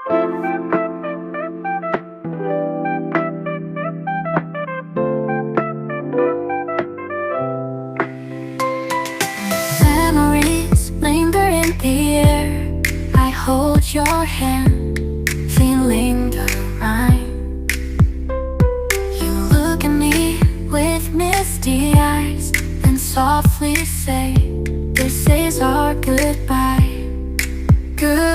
Memories linger in the air. I hold your hand, feeling the rhyme. You look at me with misty eyes, and softly say, this is our goodbye. Goodbye.